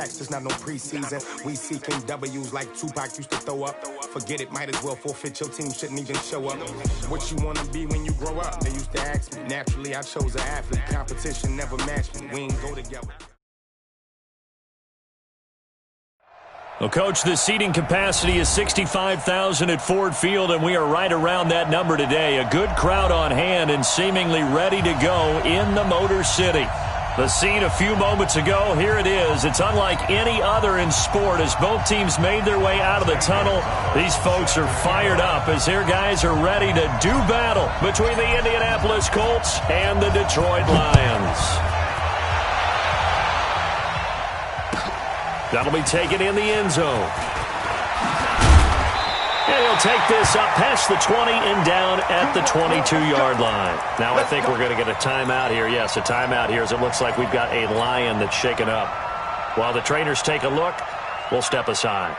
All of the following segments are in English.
It's not no preseason. We seeking W's like Tupac used to throw up. Forget it, might as well forfeit. Your team shouldn't even show up. What you wanna be when you grow up? They used to ask me. Naturally, I chose an athlete. Competition never matched me. We ain't go together. Well, Coach, the seating capacity is 65,000 at Ford Field, and we are right around that number today. A good crowd on hand and seemingly ready to go in the Motor City. The scene a few moments ago, here it is. It's unlike any other in sport as both teams made their way out of the tunnel. These folks are fired up as their guys are ready to do battle between the Indianapolis Colts and the Detroit Lions. That'll be taken in the end zone. And he'll take this up past the 20 and down at the 22-yard line. Now I think we're going to get a timeout here. Yes, a timeout here as it looks like we've got a Lion that's shaken up. While the trainers take a look, we'll step aside.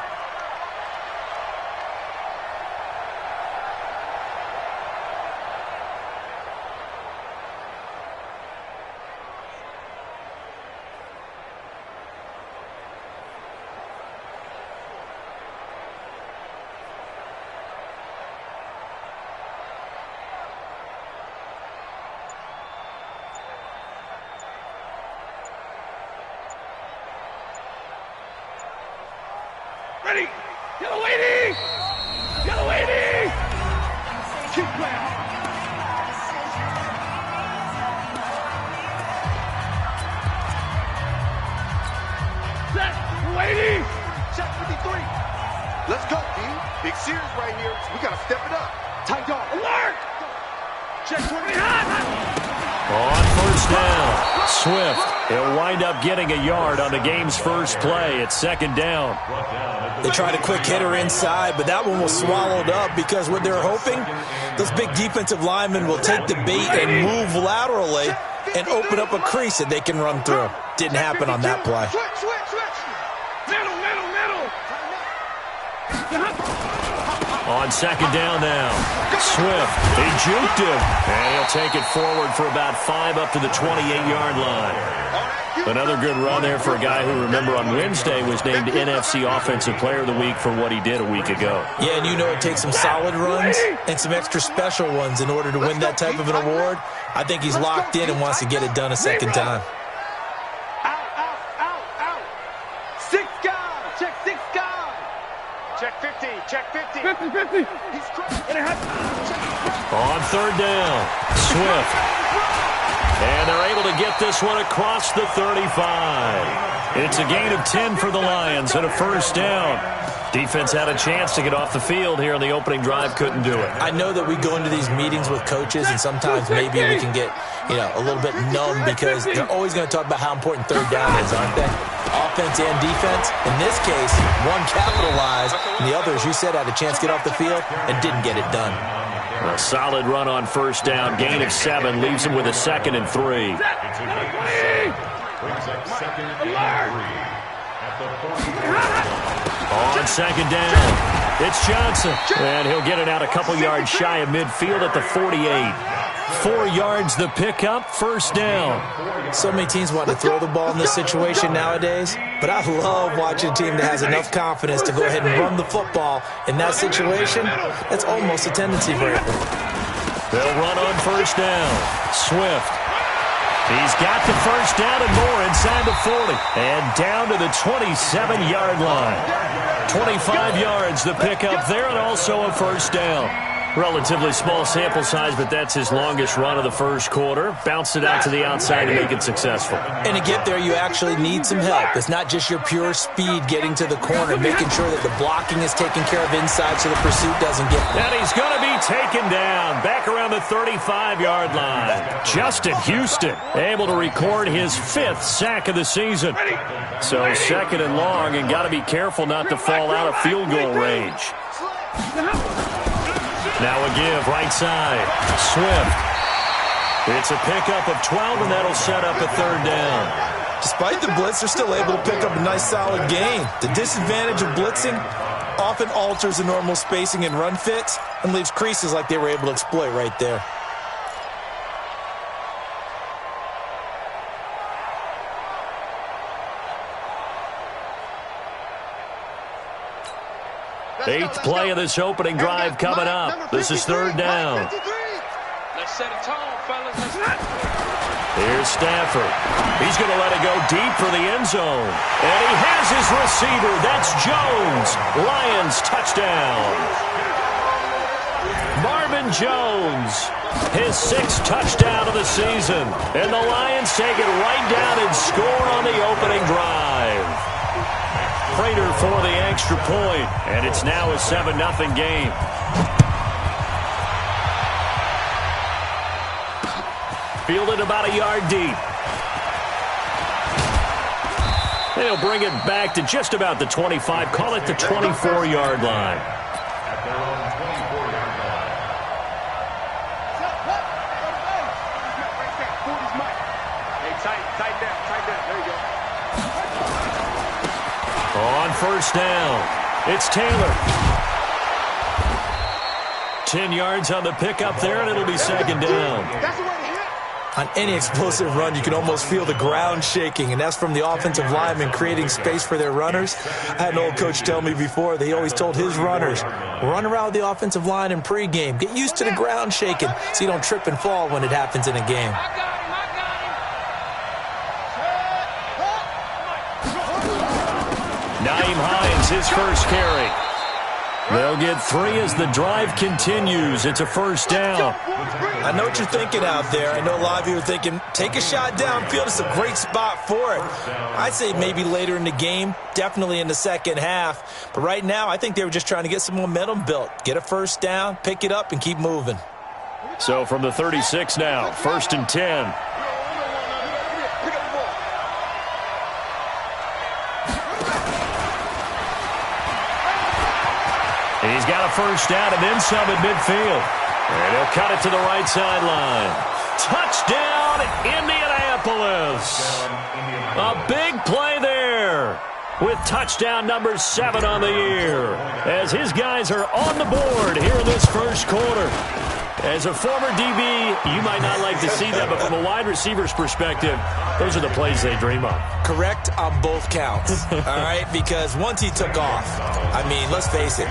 Ready! Yellow lady! Yellow lady! Keep playing. Set! Lady! Check 53. Let's go, D. Big series right here. We got to step it up. Tight dog. Alert! Check 20. On first down, Swift. He'll wind up getting a yard on the game's first play. It's second down. They tried a quick hitter inside, but that one was swallowed up because what they're hoping, those big defensive linemen will take the bait and move laterally and open up a crease that they can run through. Didn't happen on that play. Middle. On second down now, Swift, he juked him, and he'll take it forward for about 5 up to the 28-yard line. Another good run there for a guy who, remember, on Wednesday was named NFC Offensive Player of the Week for what he did a week ago. Yeah, and you know it takes some solid runs and some extra special ones in order to win that type of an award. I think he's locked in and wants to get it done a second time. Out. 6 guys. Check 6 guys. Check 50. Check 50. 50. He's crazy. On third down, Swift. And they're able to get this one across the 35. It's a gain of 10 for the Lions and a first down. Defense had a chance to get off the field here on the opening drive, couldn't do it. I know that we go into these meetings with coaches, and sometimes maybe we can get, a little bit numb because they're always going to talk about how important third down is, aren't they? Offense and defense. In this case, one capitalized, and the other, as you said, had a chance to get off the field and didn't get it done. A solid run on first down, gain of 7, leaves him with a 2nd and 3. On second down, it's Johnson, and he'll get it out a couple yards shy of midfield at the 48. 4 yards the pickup, first down. So many teams want to throw the ball in this situation nowadays, but I love watching a team that has enough confidence to go ahead and run the football in that situation. That's almost a tendency breaker. They'll run on first down. Swift. He's got the first down and more inside the 40. And down to the 27-yard line. 25 yards the pickup there, and also a first down. Relatively small sample size, but that's his longest run of the first quarter. Bounced it out to the outside to make it successful. And to get there, you actually need some help. It's not just your pure speed getting to the corner, making sure that the blocking is taken care of inside so the pursuit doesn't get... And he's going to be taken down back around the 35-yard line. Justin Houston able to record his 5th sack of the season. So 2nd and long, and got to be careful not to fall out of field goal range. Now a give, right side, Swift. It's a pickup of 12, and that'll set up a third down. Despite the blitz, they're still able to pick up a nice, solid gain. The disadvantage of blitzing often alters the normal spacing and run fits and leaves creases like they were able to exploit right there. Eighth play of this opening drive coming up. This is third down. Let's set a tone, fellas. Here's Stafford. He's going to let it go deep for the end zone. And he has his receiver. That's Jones. Lions touchdown. Marvin Jones, his 6th touchdown of the season. And the Lions take it right down and score on the opening drive. Prater for the extra point. And it's now a 7-0 game. Fielded about a yard deep. They'll bring it back to just about the 25. Call it the 24-yard line. At their own 24-yard line. Hey, tight down. There you go. On first down, it's Taylor. 10 yards on the pickup there, and it'll be second down. That's the way to hit. On any explosive run, you can almost feel the ground shaking, and that's from the offensive linemen creating space for their runners. I had an old coach tell me before that he always told his runners, run around the offensive line in pregame. Get used to the ground shaking so you don't trip and fall when it happens in a game. Naeem Hines, his first carry. They'll get 3 as the drive continues. It's a first down. I know what you're thinking out there. I know a lot of you are thinking, take a shot downfield. It's a great spot for it. I'd say maybe later in the game, definitely in the second half. But right now, I think they were just trying to get some momentum built. Get a first down, pick it up, and keep moving. So from the 36 now, 1st and 10. He's got a first down and then some at midfield. And he'll cut it to the right sideline. Touchdown, Indianapolis. A big play there with touchdown number 7 on the year as his guys are on the board here in this first quarter. As a former DB, you might not like to see that, but from a wide receiver's perspective, those are the plays they dream of. Correct on both counts, all right? Because once he took off, I mean, let's face it,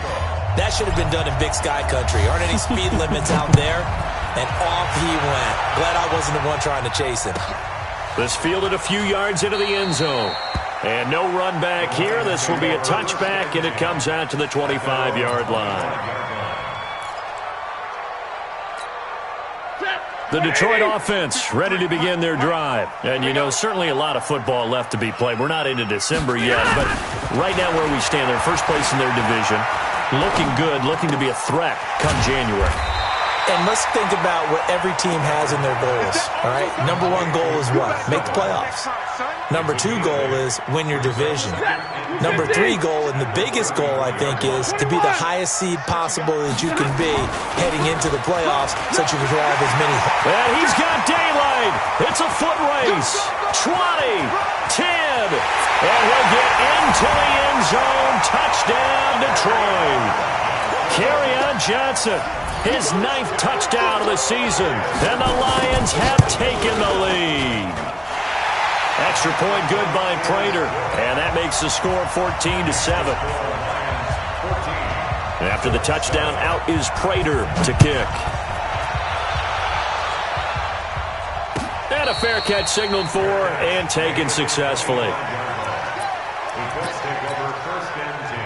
that should have been done in Big Sky Country. Aren't any speed limits out there? And off he went. Glad I wasn't the one trying to chase him. This fielded a few yards into the end zone. And no run back here. This will be a touchback, and it comes out to the 25-yard line. The Detroit offense ready to begin their drive. And, you know, certainly a lot of football left to be played. We're not into December yet, but right now where we stand, they're first place in their division. Looking good, looking to be a threat come January. And let's think about what every team has in their goals, all right? Number 1 goal is what? Make the playoffs. Number 2 goal is win your division. Number 3 goal, and the biggest goal, I think, is to be the highest seed possible that you can be heading into the playoffs so that you can drive as many. And he's got daylight. It's a foot race. 20, 10, and he'll get into the end zone. Touchdown, Detroit. Kerryon Johnson, his 9th touchdown of the season, and the Lions have taken the lead. Extra point good by Prater, and that makes the score 14-7. And after the touchdown, out is Prater to kick. And a fair catch signaled for and taken successfully. Let's take over 1st and 10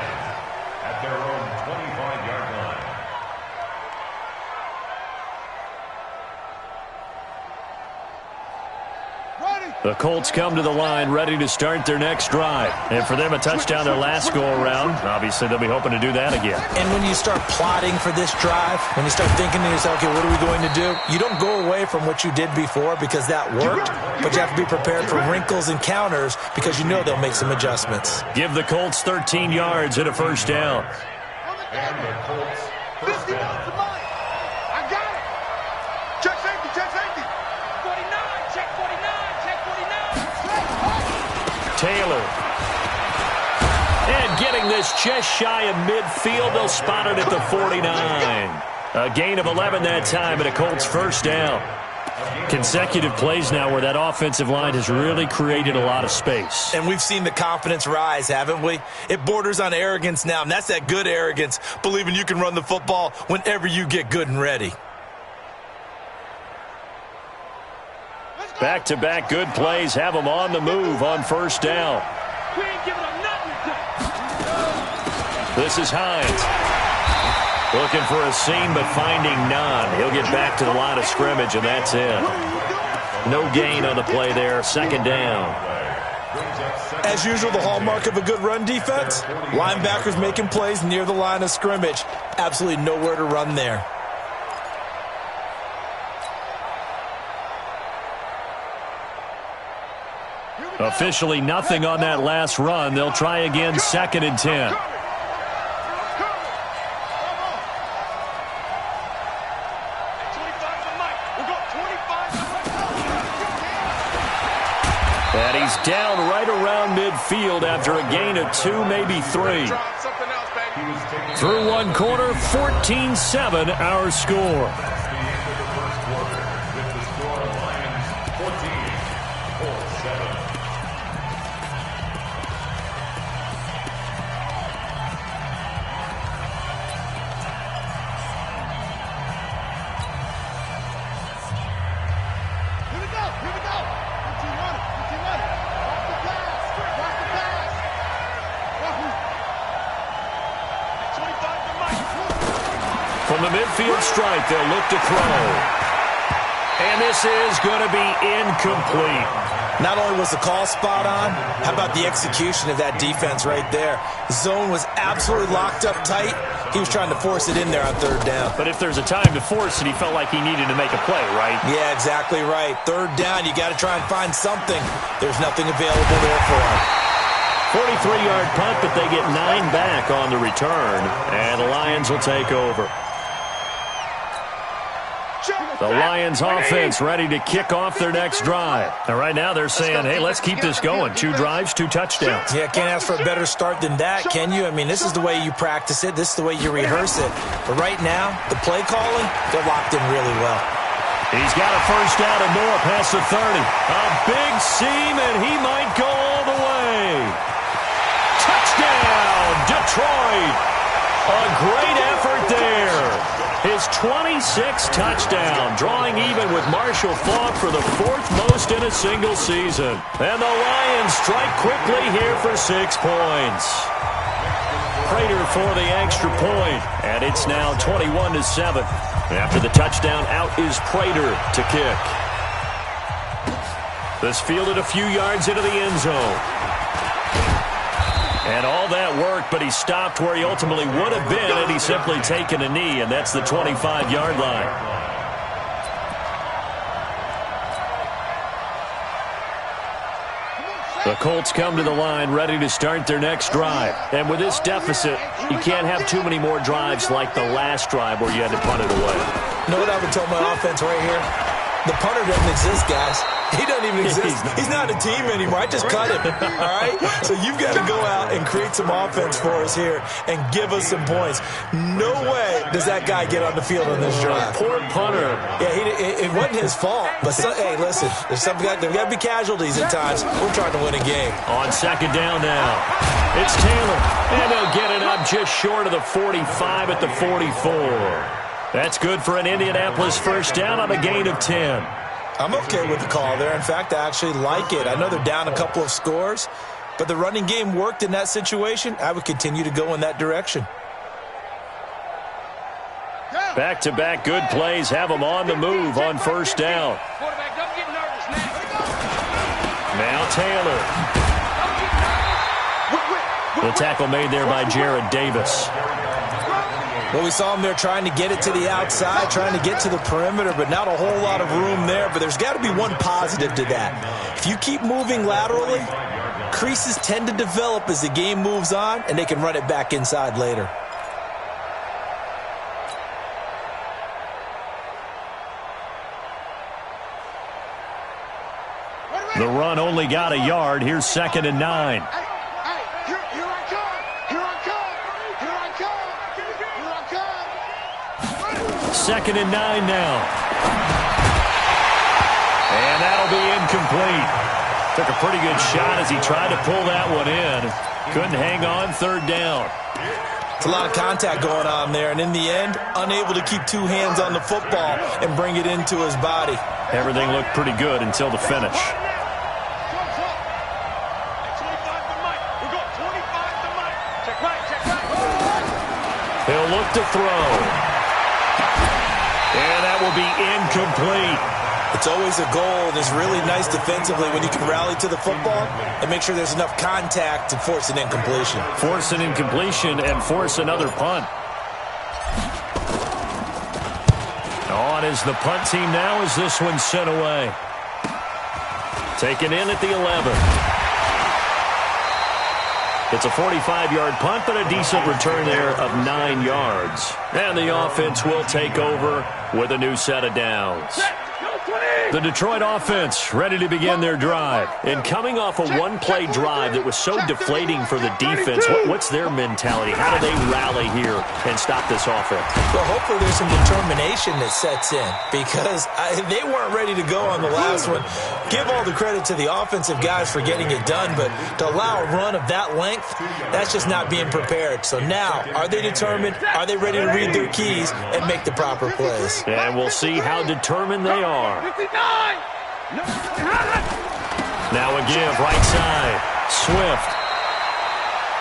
at their own 25-yard line. The Colts come to the line ready to start their next drive. And for them, a touchdown their last go-around. Obviously, they'll be hoping to do that again. And when you start plotting for this drive, when you start thinking to yourself, okay, what are we going to do? You don't go away from what you did before because that worked, but you have to be prepared for wrinkles and counters because you know they'll make some adjustments. Give the Colts 13 yards and a first down. And the Colts first down. I got it. Check safety, check safety. 49, check 49, check 49. Taylor. And getting this just shy of midfield. They'll spot it at the 49. A gain of 11 that time and a Colts first down. Consecutive plays now where that offensive line has really created a lot of space. And we've seen the confidence rise, haven't we? It borders on arrogance now, and that's that good arrogance, believing you can run the football whenever you get good and ready. Back-to-back good plays have them on the move on first down. We ain't giving them nothing. This is Hines. Looking for a seam, but finding none. He'll get back to the line of scrimmage, and that's it. No gain on the play there. Second down. As usual, the hallmark of a good run defense, linebackers making plays near the line of scrimmage. Absolutely nowhere to run there. Officially nothing on that last run. They'll try again, 2nd and 10. And he's down right around midfield after a gain of 2, maybe 3. Through one quarter, 14-7 our score. From the midfield stripe, they'll look to throw. And this is going to be incomplete. Not only was the call spot on, how about the execution of that defense right there? Zone was absolutely locked up tight. He was trying to force it in there on third down. But if there's a time to force it, he felt like he needed to make a play, right? Yeah, exactly right. Third down, you got to try and find something. There's nothing available there for him. 43-yard punt, but they get 9 back on the return. And the Lions will take over. The Lions offense ready to kick off their next drive. And right now they're saying, hey, let's keep this going. 2 drives, 2 touchdowns. Yeah, can't ask for a better start than that, can you? I mean, this is the way you practice it. This is the way you rehearse it. But right now, the play calling, they're locked in really well. He's got a first down and more past the 30. A big seam, and he might go all the way. Touchdown, Detroit. A great effort there. His 26th touchdown, drawing even with Marshall Faulk for the 4th most in a single season. And the Lions strike quickly here for 6 points. Prater for the extra point, and it's now 21-7. After the touchdown, out is Prater to kick. This fielded a few yards into the end zone. And all that worked, but he stopped where he ultimately would have been had he simply taken a knee, and that's the 25-yard line. The Colts come to the line ready to start their next drive. And with this deficit, you can't have too many more drives like the last drive where you had to punt it away. You know what I would tell my offense right here? The punter doesn't exist, guys. He doesn't even exist. He's not a team anymore. I just cut him, all right? So you've got to go out and create some offense for us here and give us some points. No way does that guy get on the field on this drive. Poor punter. Yeah, it wasn't his fault. But, hey, listen, there's got to be casualties at times. We're trying to win a game. On second down now, it's Taylor. And they'll get it up just short of the 45 at the 44. That's good for an Indianapolis first down on a gain of 10. I'm okay with the call there. In fact, I actually like it. I know they're down a couple of scores, but the running game worked in that situation. I would continue to go in that direction. Back-to-back good plays have them on the move on first down. Now Taylor. The tackle made there by Jared Davis. Well, we saw him there trying to get it to the outside, trying to get to the perimeter, but not a whole lot of room there. But there's got to be one positive to that. If you keep moving laterally, creases tend to develop as the game moves on, and they can run it back inside later. The run only got a yard. Here's 2nd and 9. Second and 9 now. that'll be incomplete. Took a pretty good shot as he tried to pull that one in. Couldn't hang on, third down. It's a lot of contact going on there, and in the end, unable to keep two hands on the football and bring it into his body. Everything looked pretty good until the finish. He'll look to throw. And that will be incomplete. It's always a goal, and it's really nice defensively when you can rally to the football and make sure there's enough contact to force an incompletion. Force an incompletion and force another punt. On is the punt team now as this one's sent away. Taken in at the 11. It's a 45-yard punt, but a decent return there of 9 yards. And the offense will take over with a new set of downs. The Detroit offense ready to begin their drive. And coming off a one-play drive that was so deflating for the defense, what's their mentality? How do they rally here and stop this offense? Well, hopefully there's some determination that sets in because they weren't ready to go on the last one. Give all the credit to the offensive guys for getting it done, but to allow a run of that length, that's just not being prepared. So now, are they determined? Are they ready to read their keys and make the proper plays? And we'll see how determined they are. Now a give, right side. Swift.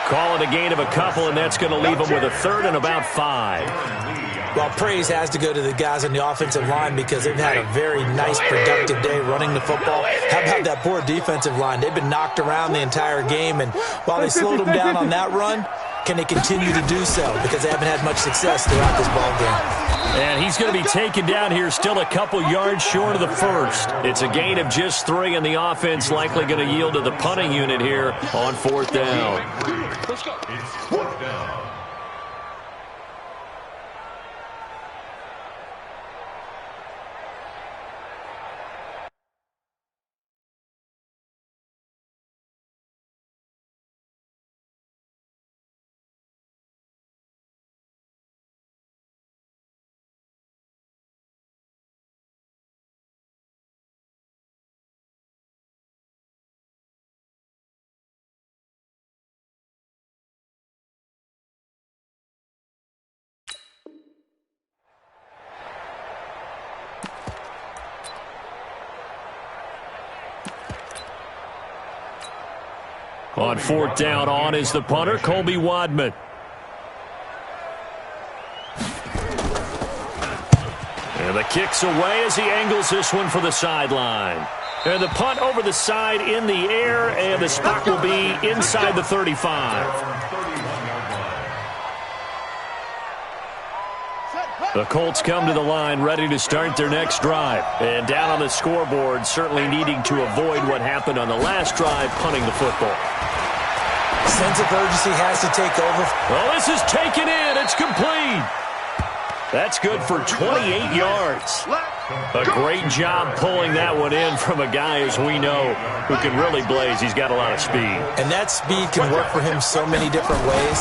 Call it a gain of a couple, and that's going to leave them with a third and about 5. Well, praise has to go to the guys on the offensive line because they've had a very nice, productive day running the football. How about that poor defensive line? They've been knocked around the entire game, and while they slowed them down on that run, can they continue to do so? Because they haven't had much success throughout this ball game. And he's going to be taken down here still a couple yards short of the first. It's a gain of just 3, and the offense likely going to yield to the punting unit here on 4th down. Let's go. It's 4th down. On 4th down, on is the punter, Colby Wadman. And the kick's away as he angles this one for the sideline. And the punt over the side in the air, and the spot will be inside the 35. The Colts come to the line ready to start their next drive. And down on the scoreboard, certainly needing to avoid what happened on the last drive, punting the football. Sense of urgency has to take over. Well, this is taken in. It's complete. That's good for 28 yards. A great job pulling that one in from a guy, as we know, who can really blaze. He's got a lot of speed. And that speed can work for him so many different ways.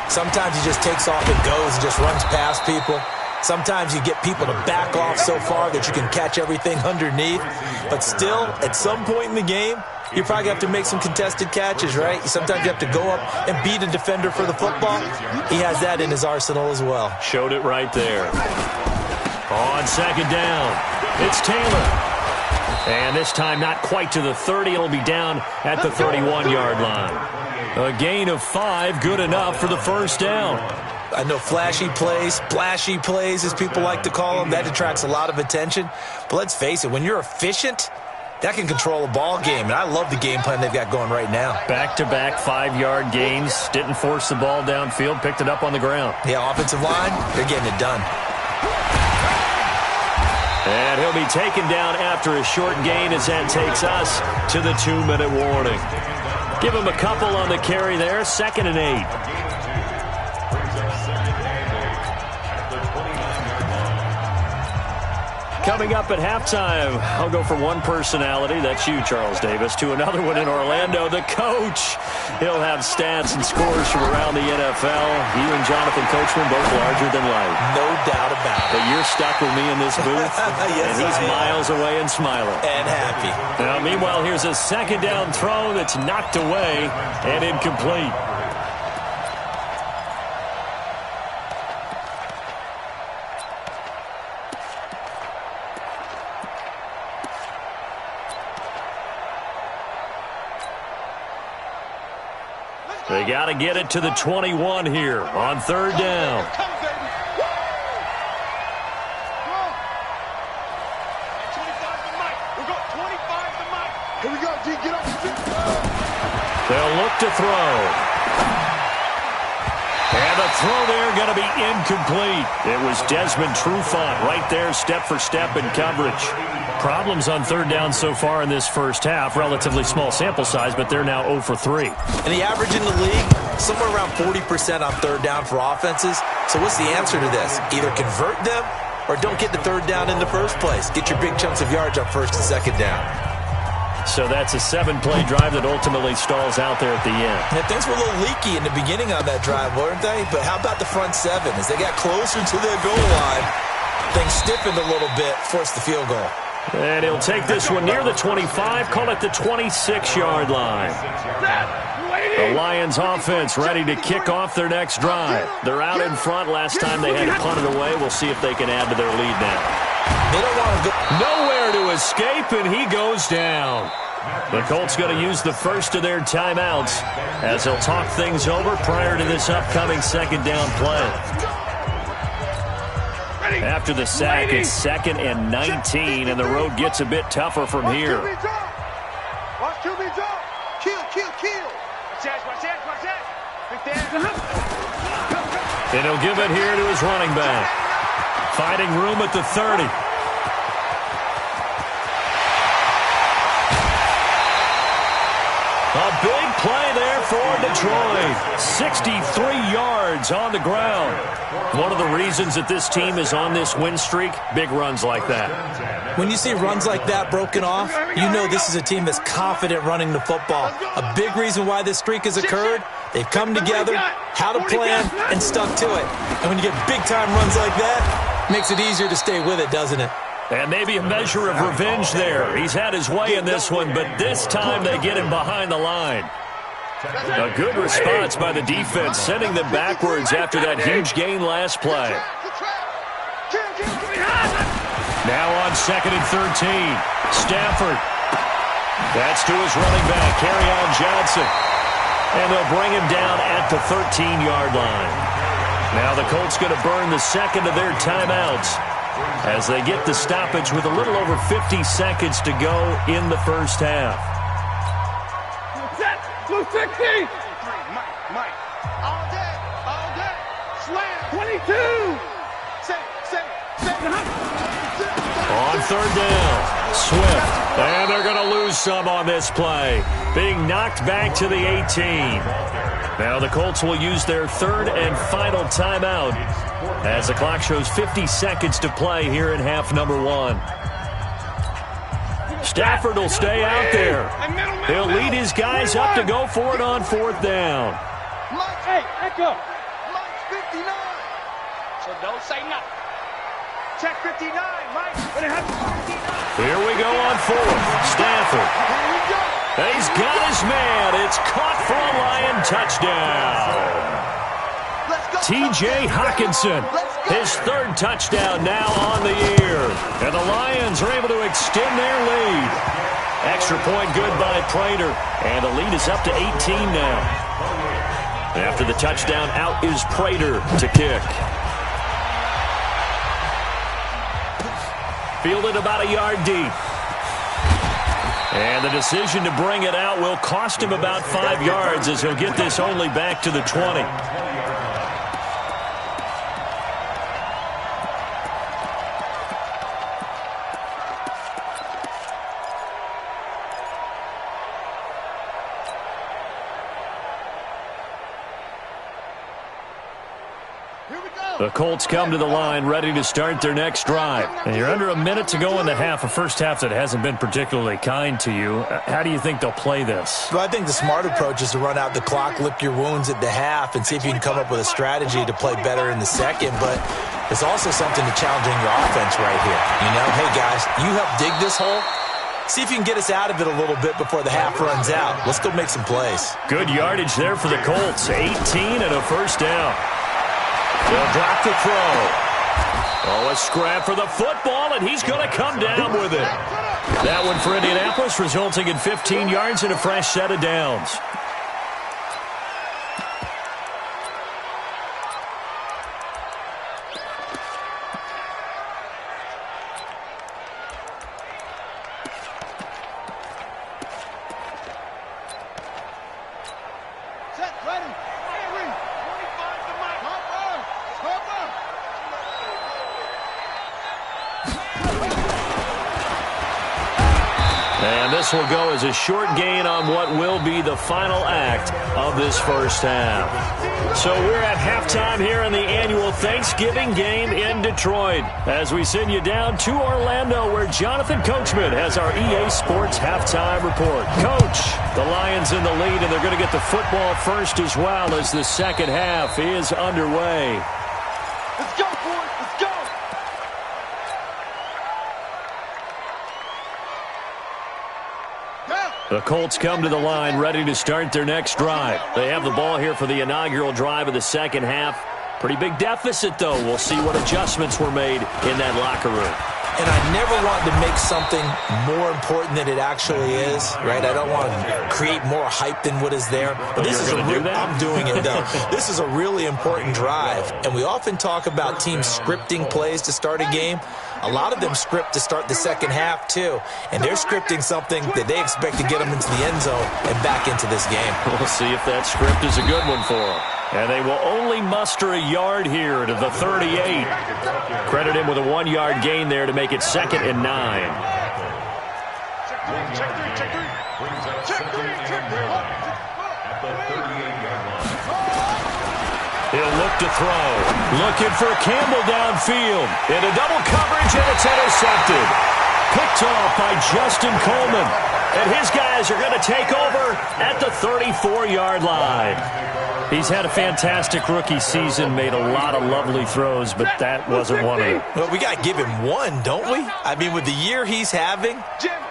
Sometimes he just takes off and goes and just runs past people. Sometimes you get people to back off so far that you can catch everything underneath. But still, at some point in the game, you probably have to make some contested catches, right? Sometimes you have to go up and beat a defender for the football. He has that in his arsenal as well. Showed it right there. On 2nd down, it's Taylor. And this time not quite to the 30. It'll be down at the 31-yard line. A gain of 5, good enough for the 1st down. I know flashy plays, splashy plays, as people like to call them, that attracts a lot of attention. But let's face it, when you're efficient, that can control a ball game. And I love the game plan they've got going right now. Back-to-back 5-yard gains. Didn't force the ball downfield. Picked it up on the ground. Yeah, offensive line, they're getting it done. And he'll be taken down after a short gain as that takes us to the 2-minute warning. Give him a couple on the carry there. 2nd and 8. Coming up at halftime, I'll go from one personality, that's you, Charles Davis, to another one in Orlando, the coach. He'll have stats and scores from around the NFL. You and Jonathan Coachman, both larger than life. No doubt about it. But you're stuck with me in this booth, yes, and he's miles away and smiling. And happy. Now, meanwhile, here's a second down throw that's knocked away and incomplete. They got to get it to the 21 here on third down. Here we go, G. Get up. They'll look to throw. And the throw there going to be incomplete. It was Desmond Trufant right there, step for step in coverage. Problems on third down so far in this first half. Relatively small sample size, but they're now 0 for 3. And the average in the league, somewhere around 40% on third down for offenses. So what's the answer to this? Either convert them or don't get the third down in the first place. Get your big chunks of yards on first and second down. So that's a 7-play drive that ultimately stalls out there at the end. Yeah, things were a little leaky in the beginning on that drive, weren't they? But how about the front seven? As they got closer to the goal line, things stiffened a little bit, forced the field goal. And he'll take this one near the 25, call it the 26-yard line. The Lions offense ready to kick off their next drive. They're out in front. Last time they had to punt it away. We'll see if they can add to their lead now. They don't want to go. Nowhere to escape, and he goes down. The Colts going to use the first of their timeouts as they'll talk things over prior to this upcoming second down play. After the sack, it's 2nd and 19, and the road gets a bit tougher from here. Watch QB drop. Kill. Watch that. And he'll give it here to his running back. Finding room at the 30. A big play there for Detroit. 63 yards on the ground. One of the reasons that this team is on this win streak, big runs like that. When you see runs like that broken off, you know this is a team that's confident running the football. A big reason why this streak has occurred, they've come together, had a plan, and stuck to it. And when you get big-time runs like that, it makes it easier to stay with it, doesn't it? And maybe a measure of revenge there. He's had his way in this one, but this time they get him behind the line. A good response by the defense, sending them backwards after that huge gain last play. Now on 2nd and 13. Stafford. That's to his running back, Kerryon Johnson. And they'll bring him down at the 13-yard line. Now the Colts going to burn the second of their timeouts as they get the stoppage with a little over 50 seconds to go in the first half. Blue 60. Mike. All day. Slam. 22. On third down, Swift. And they're going to lose some on this play. Being knocked back to the 18. Now the Colts will use their third and final timeout as the clock shows 50 seconds to play here in half number 1. Stafford will stay out there. He'll lead his guys up to go for it on fourth down. Hey, echo. Mike's 59. So don't say nothing. Check 59, Mike. Here we go on fourth. Stafford. He's got his man. It's caught for a Lion touchdown. T.J. Hawkinson, his third touchdown now on the year. And the Lions are able to extend their lead. Extra point good by Prater. And the lead is up to 18 now. After the touchdown, out is Prater to kick. Fielded about a yard deep. And the decision to bring it out will cost him about 5 yards as he'll get this only back to the 20. The Colts come to the line ready to start their next drive. And you're under a minute to go in the half, a first half that hasn't been particularly kind to you. How do you think they'll play this? Well, I think the smart approach is to run out the clock, lick your wounds at the half, and see if you can come up with a strategy to play better in the second. But there's also something to challenging your offense right here. You know, hey, guys, you help dig this hole. See if you can get us out of it a little bit before the half runs out. Let's go make some plays. Good yardage there for the Colts. 18 and a first down. They'll drop the throw. Oh, a scrap for the football, and he's going to come down with it. That one for Indianapolis, resulting in 15 yards and a fresh set of downs. This will go as a short gain on what will be the final act of this first half. So we're at halftime here in the annual Thanksgiving game in Detroit as we send you down to Orlando where Jonathan Coachman has our EA Sports halftime report. Coach, the Lions in the lead, and they're going to get the football first as well as the second half is underway. Let's go, boys. Let's go. The Colts come to the line ready to start their next drive. They have the ball here for the inaugural drive of the second half. Pretty big deficit, though. We'll see what adjustments were made in that locker room. And I never want to make something more important than it actually is, right? I don't want to create more hype than what is there. But this is I'm doing it, though. This is a really important drive. And we often talk about teams scripting plays to start a game. A lot of them script to start the second half, too. And they're scripting something that they expect to get them into the end zone and back into this game. We'll see if that script is a good one for them. And they will only muster a yard here to the 38. Credit him with a 1-yard gain there to make it 2nd and 9. He'll look to throw. Looking for Campbell downfield. Into double coverage, and it's intercepted. Picked off by Justin Coleman. And his guys are going to take over at the 34-yard line. He's had a fantastic rookie season, made a lot of lovely throws, but that wasn't one of them. Well, we got to give him one, don't we? I mean, with the year he's having,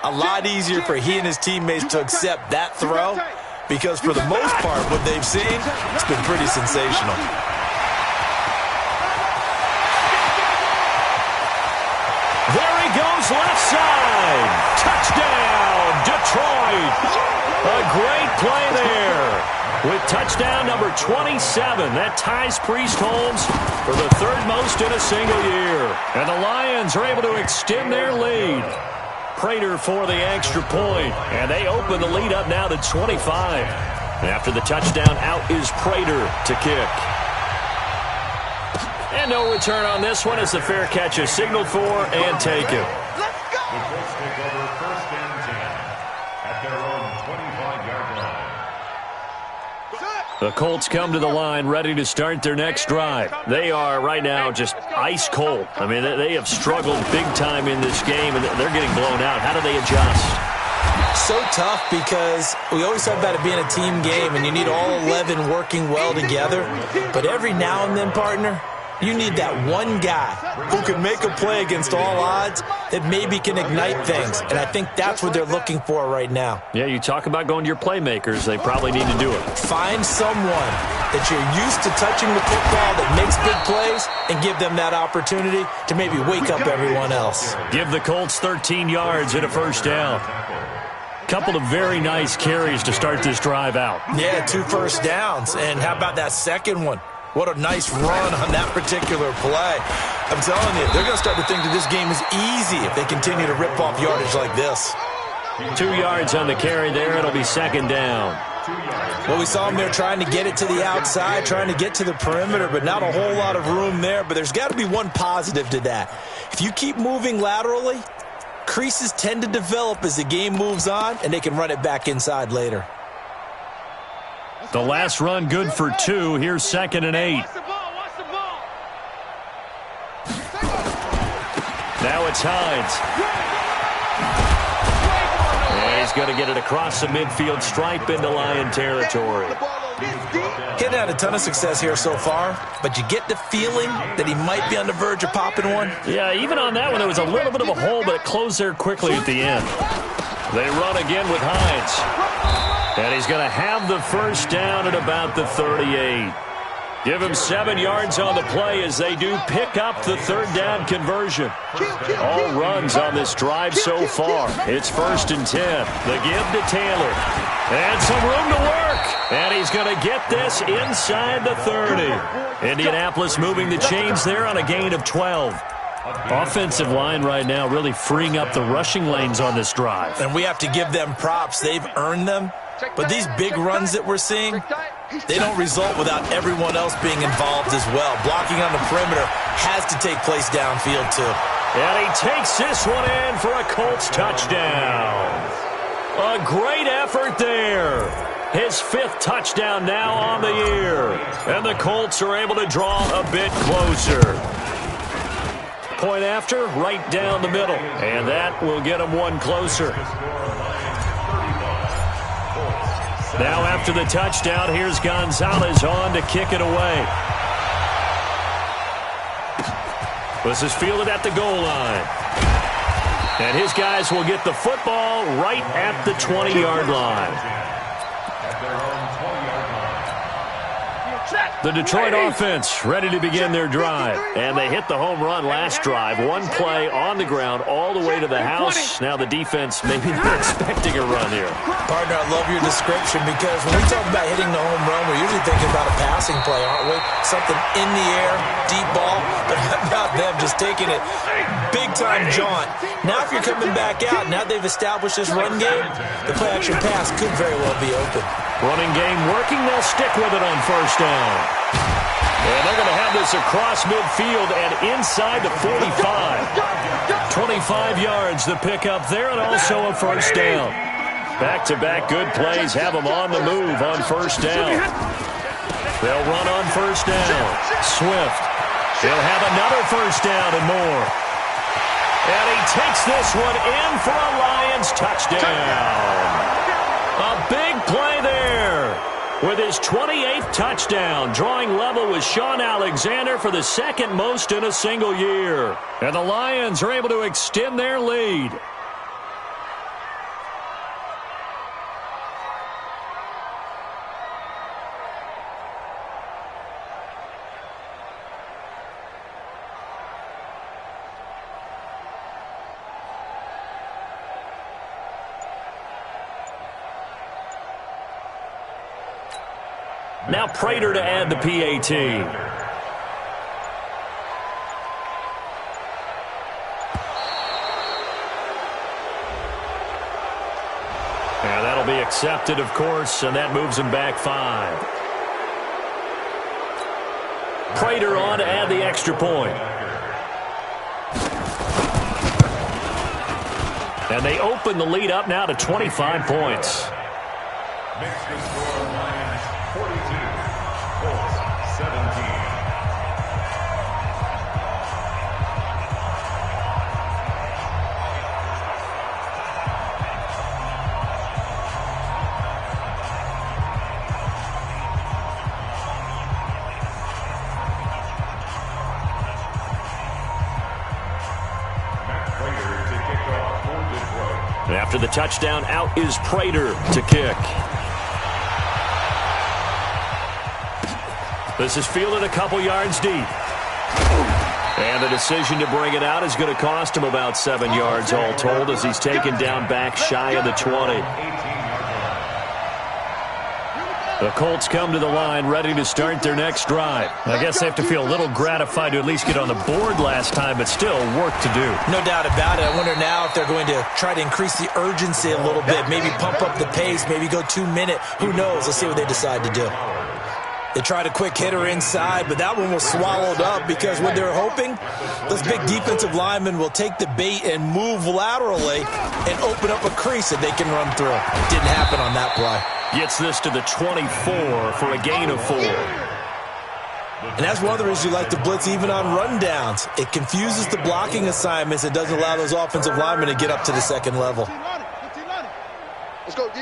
a lot easier for he and his teammates to accept that throw because for the most part, what they've seen, it's been pretty sensational. There he goes, left side. Touchdown, Detroit. A great play there. With touchdown number 27, that ties Priest Holmes for the 3rd most in a single year. And the Lions are able to extend their lead. Prater for the extra point, and they open the lead up now to 25. And after the touchdown, out is Prater to kick. And no return on this one as the fair catch is signaled for and taken. Let's go. The Colts take over 1st and 10 at their own 25-yard line. The Colts come to the line ready to start their next drive. They are right now just ice cold. I mean, they have struggled big time in this game, and they're getting blown out. How do they adjust? So tough because we always talk about it being a team game, and you need all 11 working well together. But every now and then, partner, you need that one guy who can make a play against all odds that maybe can ignite things. And I think that's what they're looking for right now. Yeah, you talk about going to your playmakers. They probably need to do it. Find someone that you're used to touching the football that makes big plays and give them that opportunity to maybe wake up everyone else. Give the Colts 13 yards and a first down. Couple of very nice carries to start this drive out. Yeah, 2 first downs. And how about that second one? What a nice run on that particular play. I'm telling you, they're going to start to think that this game is easy if they continue to rip off yardage like this. 2 yards on the carry there. It'll be 2nd down. Well, we saw them there trying to get it to the outside, trying to get to the perimeter, but not a whole lot of room there. But there's got to be one positive to that. If you keep moving laterally, creases tend to develop as the game moves on, and they can run it back inside later. The last run good for 2. Here's 2nd and 8. It's Hines. And he's going to get it across the midfield stripe into Lion territory. He's had a ton of success here so far, but you get the feeling that he might be on the verge of popping one. Yeah, even on that one, there was a little bit of a hole, but it closed there quickly at the end. They run again with Hines. And he's going to have the first down at about the 38. Give him 7 yards on the play as they do pick up the third down conversion. All runs on this drive so far. It's 1st and 10. The give to Taylor. And some room to work. And he's going to get this inside the 30. Indianapolis moving the chains there on a gain of 12. Offensive line right now really freeing up the rushing lanes on this drive. And we have to give them props. They've earned them. But these big runs that we're seeing, they don't result without everyone else being involved as well. Blocking on the perimeter has to take place downfield too. And he takes this one in for a Colts touchdown. A great effort there. His 5th touchdown now on the year. And the Colts are able to draw a bit closer. Point after, right down the middle. And that will get them one closer. Now after the touchdown, here's Gonzalez on to kick it away. This is fielded at the goal line. And his guys will get the football right at the 20-yard line. The Detroit offense ready to begin their drive. And they hit the home run last drive. One play on the ground all the way to the house. Now the defense maybe not expecting a run here. Partner, I love your description because when we talk about hitting the home run, we're usually thinking about a passing play, aren't we? Something in the air, deep ball. But how about them just taking it big-time jaunt? Now if you're coming back out, now they've established this run game, the play-action pass could very well be open. Running game working. They'll stick with it on 1st down. And they're going to have this across midfield and inside the 45. 25 yards the pickup there and also a 1st down. Back-to-back good plays have them on the move on 1st down. They'll run on 1st down. Swift. He'll have another 1st down and more. And he takes this one in for a Lions touchdown. A big play there with his 28th touchdown, drawing level with Sean Alexander for the 2nd most in a single year. And the Lions are able to extend their lead. Now Prater to add the PAT. And that'll be accepted, of course, and that moves him back 5. Prater on to add the extra point. And they open the lead up now to 25 points. Makes the score Lions 42, Colts 17. And after the touchdown, out is Prater to kick. This is fielded a couple yards deep. And the decision to bring it out is going to cost him about 7 yards all told as he's taken down back shy of the 20. The Colts come to the line ready to start their next drive. I guess they have to feel a little gratified to at least get on the board last time, but still work to do. No doubt about it. I wonder now if they're going to try to increase the urgency a little bit, maybe pump up the pace, maybe go 2 minute. Who knows? Let's see what they decide to do. They tried a quick hitter inside, but that one was swallowed up because what they're hoping, those big defensive linemen will take the bait and move laterally and open up a crease that they can run through. Didn't happen on that play. Gets this to the 24 for a gain of 4. And that's one of the reasons you like to blitz even on rundowns. It confuses the blocking assignments. It doesn't allow those offensive linemen to get up to the second level. Let's go, D.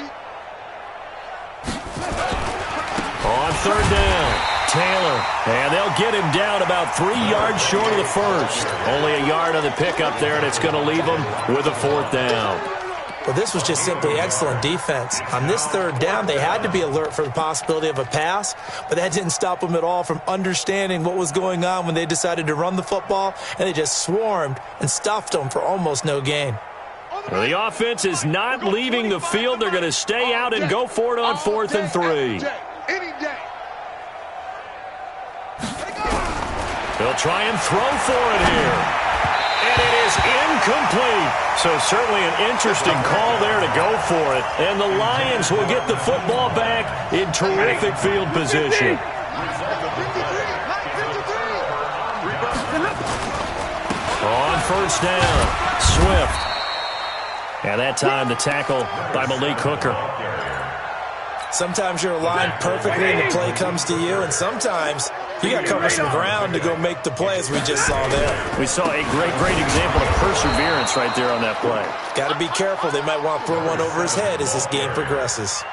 On third down, Taylor. And they'll get him down about 3 yards short of the first. Only a yard on the pickup there, and it's going to leave him with a fourth down. Well, this was just simply excellent defense. On this third down, they had to be alert for the possibility of a pass, but that didn't stop them at all from understanding what was going on when they decided to run the football, and they just swarmed and stuffed them for almost no gain. Well, the offense is not leaving the field. They're going to stay out and go for it on 4th and 3. They'll try and throw for it here. And it is incomplete. So certainly an interesting call there to go for it. And the Lions will get the football back in terrific field position. On first down, Swift. And that time the tackle by Malik Hooker. Sometimes you're aligned perfectly and the play comes to you, and sometimes you got to cover some ground to go make the play, as we just saw there. We saw a great example of perseverance right there on that play. Got to be careful. They might want to throw one over his head as this game progresses.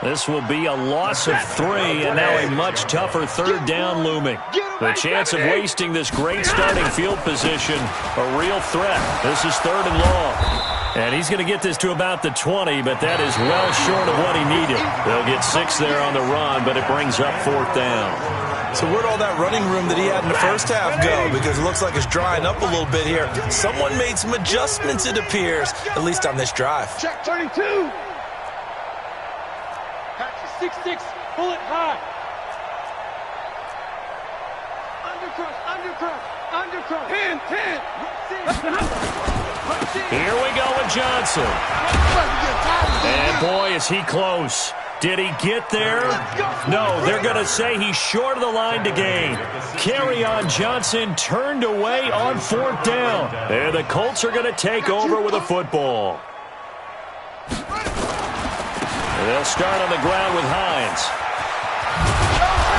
This will be a loss of 3, and now a much tougher third down looming. The chance of wasting this great starting field position, a real threat. This is 3rd and long. And he's going to get this to about the 20, but that is well short of what he needed. They'll get 6 there on the run, but it brings up 4th down. So where'd all that running room that he had in the first half go? Because it looks like it's drying up a little bit here. Someone made some adjustments, it appears, at least on this drive. Check 32. Patch 6'6", bullet high. Undercross. 10. Here we go with Johnson. And boy, is he close. Did he get there? No, they're going to say he's short of the line to gain. Carry on Johnson turned away on 4th down. And the Colts are going to take over with a football. And they'll start on the ground with Hines.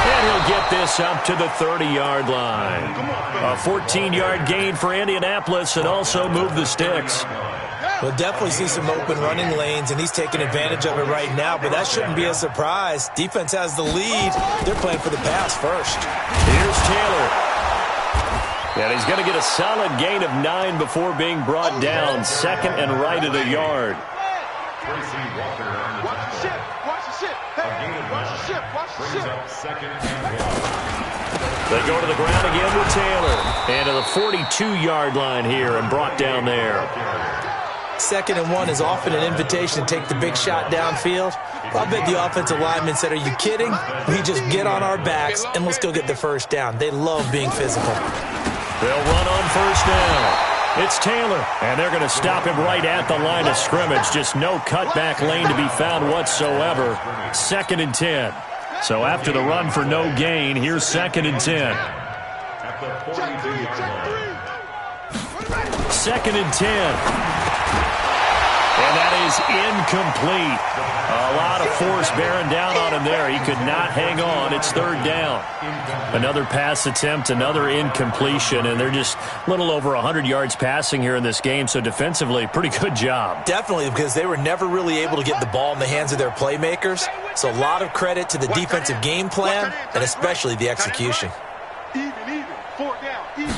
And he'll get this up to the 30-yard line. A 14-yard gain for Indianapolis and also move the sticks. We'll definitely see some open running lanes, and he's taking advantage of it right now, but that shouldn't be a surprise. Defense has the lead. They're playing for the pass first. Here's Taylor. And he's going to get a solid gain of 9 before being brought down. 2nd and right at a yard. They go to the ground again with Taylor. And to the 42-yard line here and brought down there. 2nd and 1 is often an invitation to take the big shot downfield. I bet the offensive lineman said, are you kidding? We just get on our backs and let's go get the first down. They love being physical. They'll run on first down. It's Taylor, and they're going to stop him right at the line of scrimmage. Just no cutback lane to be found whatsoever. 2nd and 10. So after the run for no gain, here's 2nd and 10. 2nd and 10. And that is incomplete. A lot of force bearing down on him there. He could not hang on. It's 3rd down. Another pass attempt, another incompletion, and they're just a little over 100 yards passing here in this game, so defensively, pretty good job. Definitely, because they were never really able to get the ball in the hands of their playmakers. So a lot of credit to the defensive game plan, and especially the execution. Even. 4 down. Even.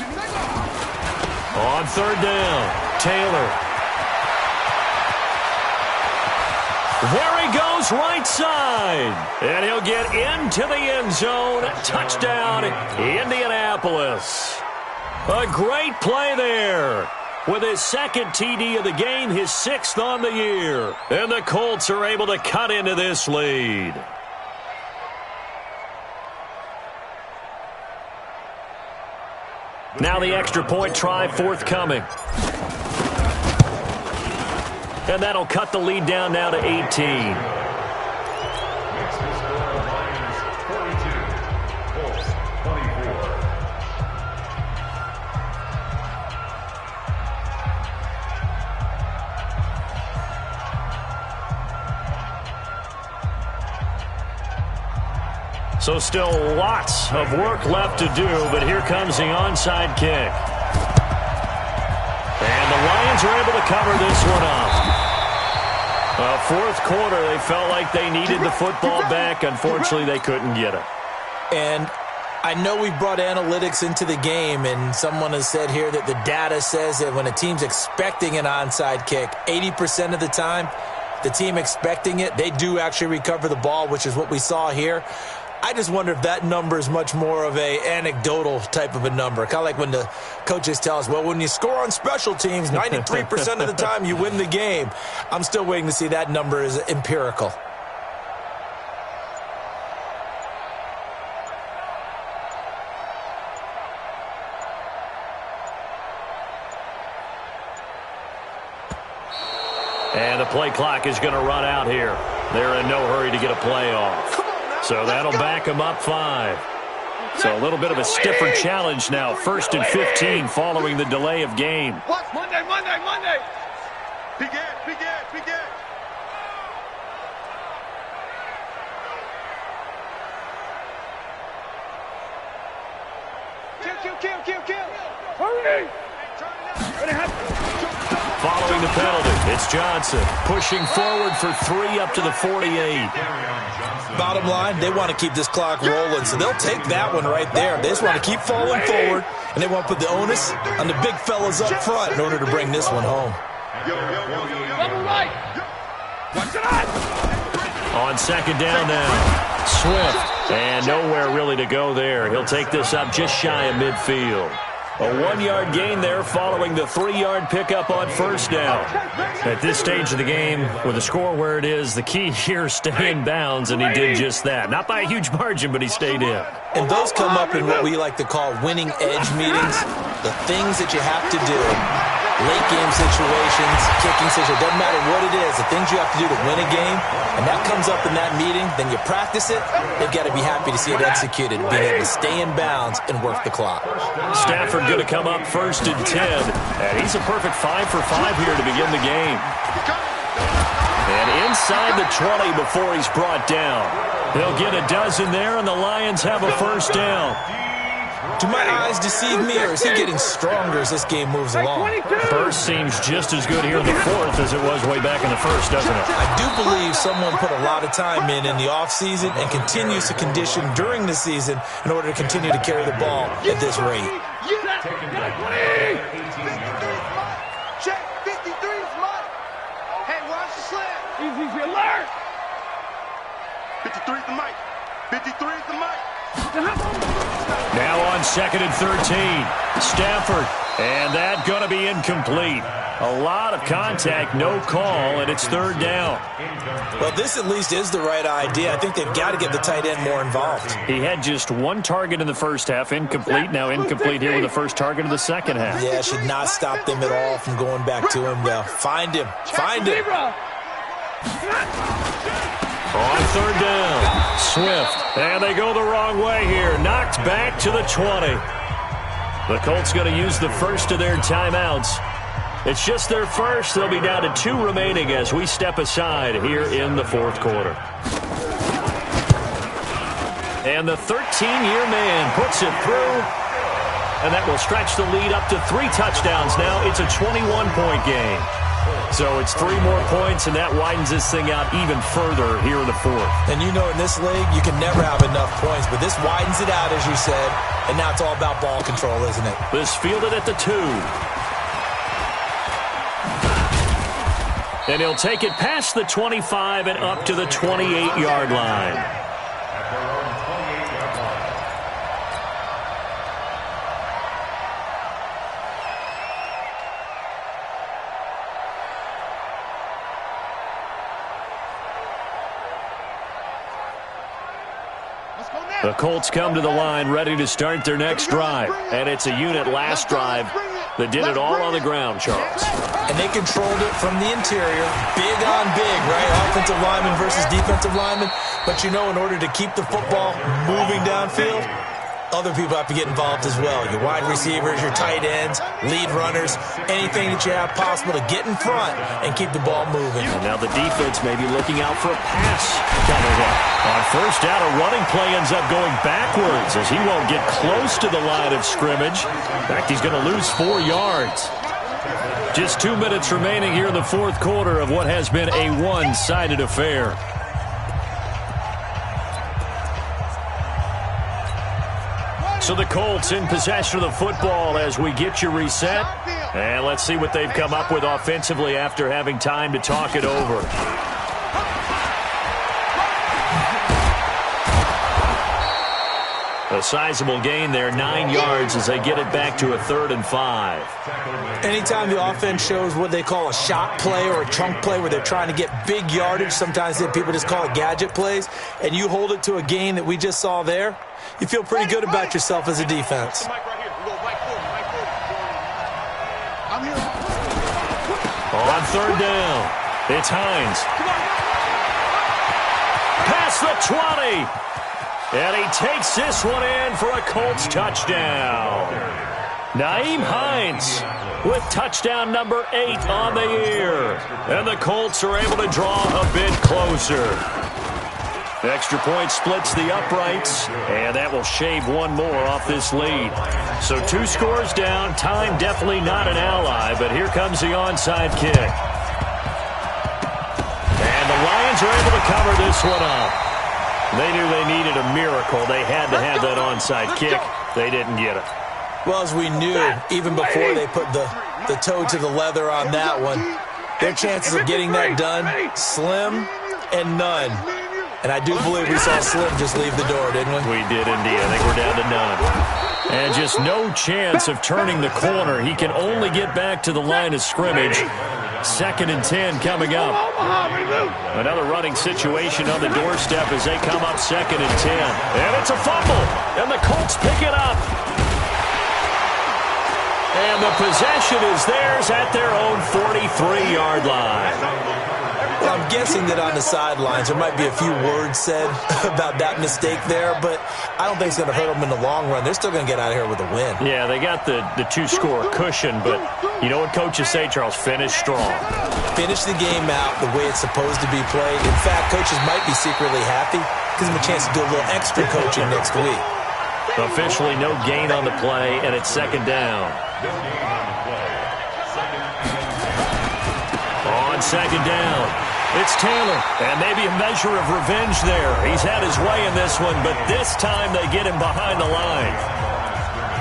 On 3rd down, Taylor. There he goes, right side. And he'll get into the end zone. Touchdown, Indianapolis. A great play there. With his 2nd TD of the game, his 6th on the year. And the Colts are able to cut into this lead. Now the extra point try forthcoming. And that'll cut the lead down now to 18. So still lots of work left to do, but here comes the onside kick. And the Lions are able to cover this one up. Fourth quarter, they felt like they needed the football back. Unfortunately, they couldn't get it. And I know we brought analytics into the game, and someone has said here that the data says that when a team's expecting an onside kick, 80% of the time, the team expecting it, they do actually recover the ball, which is what we saw here. I just wonder if that number is much more of a anecdotal type of a number. Kind of like when the coaches tell us, well, when you score on special teams, 93% of the time you win the game. I'm still waiting to see that number is empirical. And the play clock is going to run out here. They're in no hurry to get a play off. So that'll back them up 5. So a little bit of a stiffer challenge now. 1st and 15 following the delay of game. Monday. Begin. Kill. Hurry. Following the penalty, it's Johnson pushing forward for 3 up to the 48. Bottom line, they want to keep this clock rolling, so they'll take that one right there. They just want to keep falling forward, and they want to put the onus on the big fellas up front in order to bring this one home. Double right. Watch it out. On second down now, Swift, and nowhere really to go there. He'll take this up just shy of midfield. A 1-yard gain there following the 3-yard pickup on first down. At this stage of the game, with the score where it is, the key here is stay in bounds, and he did just that. Not by a huge margin, but he stayed in. And those come up in what we like to call winning edge meetings. The things that you have to do, late game situations, kicking situations, doesn't matter what it is, the things you have to do to win a game, and that comes up in that meeting, then you practice it, they've got to be happy to see it executed, being able to stay in bounds and work the clock. Stafford going to come up 1st and 10, and he's a perfect 5 for 5 here to begin the game. And inside the 20 before he's brought down. He'll get a dozen there, and the Lions have a first down. Do my eyes deceive me, or is he getting stronger as this game moves along? First seems just as good here in the 4th as it was way back in the 1st, doesn't it? I do believe someone put a lot of time in the offseason and continues to condition during the season in order to continue to carry the ball at this rate. Check 53 is mine. Hey, watch the slam. Easy alert. 53 is the mic. 53 is the mic. Now on 2nd and 13, Stafford, and that going to be incomplete. A lot of contact, no call, and it's 3rd down. Well, this at least is the right idea. I think they've got to get the tight end more involved. He had just 1 target in the first half, incomplete. Now incomplete here with the first target of the second half. Yeah, should not stop them at all from going back to him, though. Find him. On 3rd down, Swift, and they go the wrong way here. Knocked back to the 20. The Colts going to use the first of their timeouts. It's just their first. They'll be down to 2 remaining as we step aside here in the 4th quarter. And the 13-year man puts it through, and that will stretch the lead up to 3 touchdowns now. It's a 21-point game. So it's 3 more points, and that widens this thing out even further here in the 4th. And you know in this league, you can never have enough points, but this widens it out, as you said, and now it's all about ball control, isn't it? This fielded at the 2. And he'll take it past the 25 and up to the 28-yard line. The Colts come to the line ready to start their next drive. And it's a unit last drive that did it all on the ground, Charles. And they controlled it from the interior, big on big, right? Offensive lineman versus defensive lineman. But you know, in order to keep the football moving downfield, other people have to get involved as well. Your wide receivers, your tight ends, lead runners, anything that you have possible to get in front and keep the ball moving. And now the defense may be looking out for a pass coming up. On first down, a running play ends up going backwards as he won't get close to the line of scrimmage. In fact, he's going to lose 4 yards. Just 2 minutes remaining here in the fourth quarter of what has been a one-sided affair. So the Colts in possession of the football as we get you reset. And let's see what they've come up with offensively after having time to talk it over. A sizable gain there, 9 yards as they get it back to a 3rd and 5. Anytime the offense shows what they call a shot play or a chunk play where they're trying to get big yardage, sometimes people just call it gadget plays, and you hold it to a gain that we just saw there, you feel pretty good about yourself as a defense. On 3rd down, it's Hines. Past the 20. And he takes this one in for a Colts touchdown. Nyheim Hines with touchdown number 8 on the year. And the Colts are able to draw a bit closer. Extra point splits the uprights, and that will shave one more off this lead. So 2 scores down, time definitely not an ally, but here comes the onside kick. And the Lions are able to cover this one up. They knew they needed a miracle. They had to have that onside kick. They didn't get it. Well, as we knew, even before they put the toe to the leather on that one, their chances of getting that done, slim and none. And I do believe we saw Slim just leave the door, didn't we? We did indeed. I think we're down to none. And just no chance of turning the corner. He can only get back to the line of scrimmage. 2nd and 10 coming up. Another running situation on the doorstep as they come up 2nd and 10. And it's a fumble. And the Colts pick it up. And the possession is theirs at their own 43-yard line. Well, I'm guessing that on the sidelines there might be a few words said about that mistake there, but I don't think it's going to hurt them in the long run. They're still going to get out of here with a win. Yeah, they got the 2-score cushion, but you know what coaches say, Charles? Finish strong. Finish the game out the way it's supposed to be played. In fact, coaches might be secretly happy. Gives them a chance to do a little extra coaching next week. Officially no gain on the play, and it's 2nd down. On 2nd down, it's Taylor, and maybe a measure of revenge there. He's had his way in this one, but this time they get him behind the line.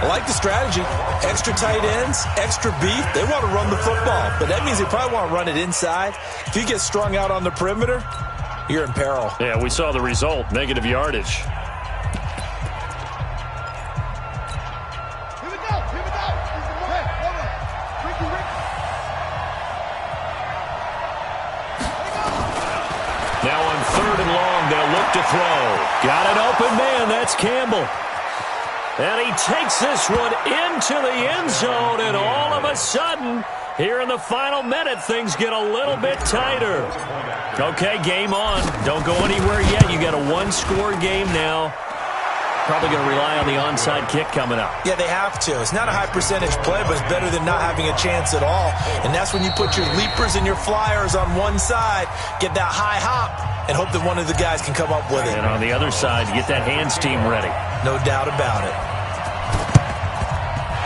I like the strategy. Extra tight ends, extra beef. They want to run the football, but that means they probably want to run it inside. If you get strung out on the perimeter, you're in peril. Yeah, we saw the result, negative yardage. Now on 3rd and long, they'll look to throw. Got an open man, that's Campbell. And he takes this one into the end zone, and all of a sudden, here in the final minute, things get a little bit tighter. Okay, game on. Don't go anywhere yet. You got a 1-score game now. Probably going to rely on the onside kick coming up. Yeah, they have to. It's not a high percentage play, but it's better than not having a chance at all. And that's when you put your leapers and your flyers on one side, get that high hop, and hope that one of the guys can come up with it. And on the other side, you get that hands team ready. No doubt about it.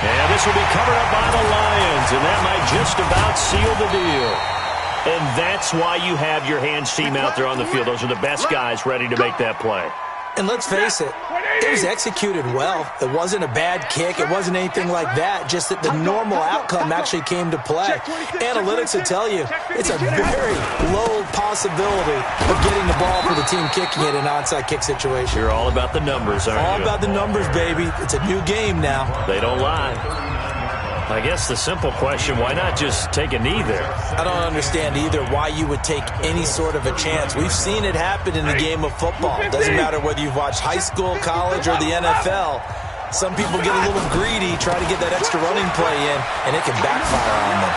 And this will be covered up by the Lions, and that might just about seal the deal. And that's why you have your hands team out there on the field. Those are the best guys ready to make that play. And let's face it, it was executed well. It wasn't a bad kick. It wasn't anything like that. Just that the normal outcome actually came to play. Analytics will tell you it's a very low possibility of getting the ball for the team kicking it in an onside kick situation. You're all about the numbers, aren't you? All about the numbers, baby. It's a new game now. They don't lie. I guess the simple question, why not just take a knee there? I don't understand either why you would take any sort of a chance. We've seen it happen in the game of football. It doesn't matter whether you've watched high school, college, or the NFL. Some people get a little greedy, try to get that extra running play in, and it can backfire on them.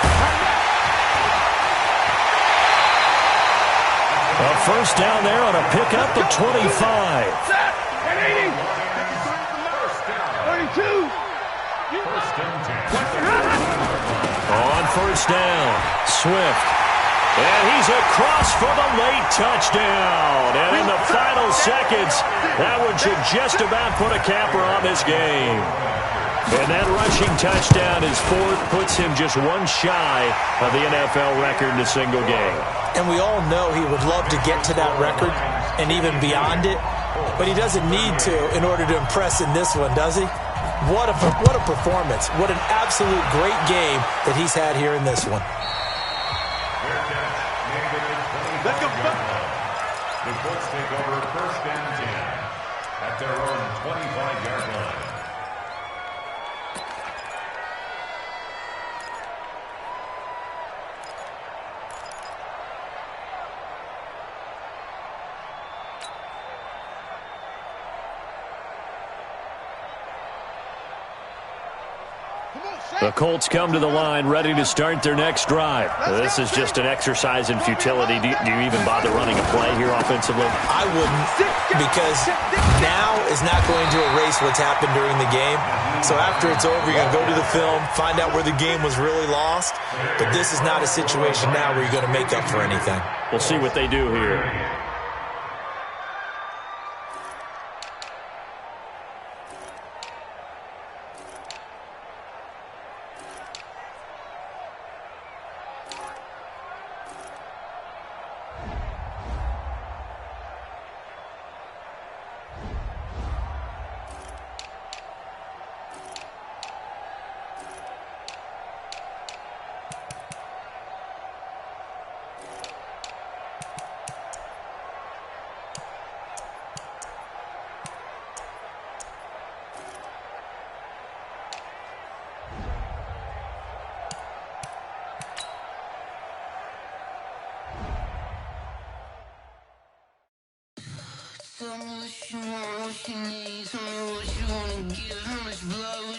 A first down there on a pickup of 25. First and 10. On first down, Swift. And he's across for the late touchdown. And in the final seconds, that one should just about put a capper on this game. And that rushing touchdown, his fourth, puts him just one shy of the NFL record in a single game. And we all know he would love to get to that record and even beyond it, but he doesn't need to in order to impress in this one, does he? What a performance. What an absolute great game that he's had here in this one. Let's go. The Colts take over first and 10 at their own 25-yard line. The Colts come to the line ready to start their next drive. This is just an exercise in futility. Do you even bother running a play here offensively? I wouldn't, because now is not going to erase what's happened during the game. So after it's over, you're going to go to the film, find out where the game was really lost. But this is not a situation now where you're going to make up for anything. We'll see what they do here. Tell me what you want, what you need. Tell me what you wanna give, how much blood